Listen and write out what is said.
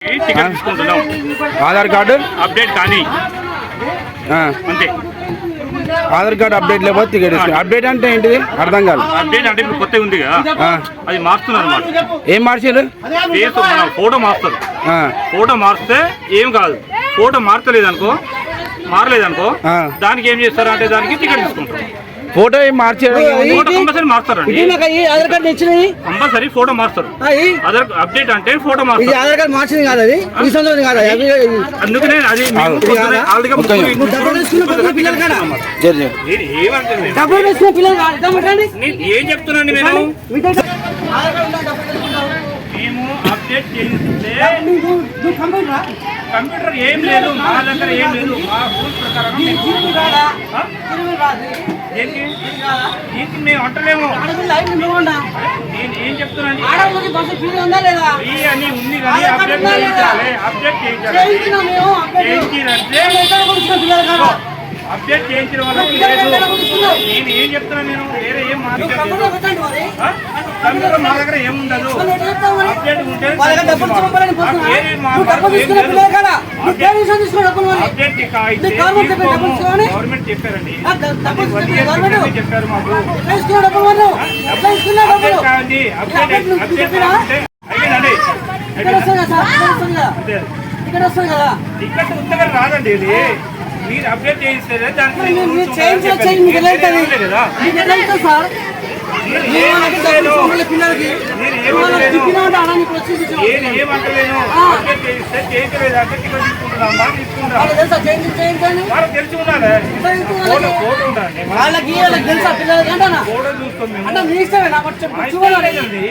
Ticket తీసుకుంటున్నాం. Aadhaar card update కానీ అంతే. ఆధార్ కార్డు అప్డేట్ లేకపోతే టికెట్ అప్డేట్ అంటే ఏంటిది అర్థం కాదు. అప్డేట్ అంటే ఇప్పుడు కొత్తగా ఉంది కదా, అది మారుస్తున్నారు అన్నమాట. ఏం మార్చారు? ఫేస్ మన ఫోటో మారుస్తారు. ఫోటో మారిస్తే ఏం కాదు, ఫోటో మారలేదనుకో దానికి ఏం చేస్తారు అంటే దానికి టికెట్ తీసుకుంటారు. ఫోటో ఏం మార్చారు? ఫోటో కంపల్సరీ మారుస్తారండి. ఆధార్ కార్డు తెచ్చినాయి కంపల్సరీ ఫోటో మారుస్తారు. ఆధార్ అప్డేట్ అంటే ఫోటో ఇది మారుస్తారు. ఆధార్ కార్డు మార్చింది కాదు, అది ఈ సంవత్సరం కాదు. అందుకనే అది డబ్బులు తీసుకున్న పిల్లలు కాడ ఏమంటుంది, డబ్బులు తీసుకున్న పిల్లలు కాదు. ఏం చెప్తున్నాను నేను, ఆధార్ కార్డు ఉందా? డబ్బులు తీసుకుంటావు. మేము అప్డేట్ చేయిస్తే నువ్వు కంప్యూటరా? కంప్యూటర్ ఏం లేదు, మా దగ్గర ఏం లేదు. మా రూల్స్ ప్రకారం తిరుగు రాదా? తిరుగు రాదు. దీనికి మేము అంటలేము. నేను ఏం చెప్తున్నాను, ఆడవాళ్ళకి బస్సు ఫ్రీ ఉందా లేదా? ఫ్రీ అని ఉంది కానీ అప్డేట్ చేయించాలి. అప్డేట్ చేయించాలి. చేయించినా మేము చేయించాలంటే పిల్లలు కాదు. అప్డేట్ చేయించిన వాళ్ళకి లేదు. నేను ఏం చెప్తున్నా, నేను వేరే ఏం మాట్లాడలేదు. కంప్యూటర్ మా దగ్గర ఏముండదు. అప్డేట్ ఉంటే డబ్బులు చెప్పాలని గవర్నమెంట్ చెప్పారండి, చెప్పారు మాకు. అయ్యిందండి, టికెట్ ఉత్తగా రాదండి. ఇది మీరు అప్డేట్ చేయిస్తే దానికి కదా. ఏమంటలేను, అప్డేట్ చేయిస్తే చేయించలేదంటే టికెట్ తీసుకుంటున్నామా తీసుకుంటాం. వాళ్ళకి తెలిసి ఉండాలి, ఫోటో ఉండాలి. వాళ్ళకి తెలుసా పిల్లలకి? ఫోటో చూస్తాం మేము. అంటే మీ ఇష్టమే, నాకు చూడాలి.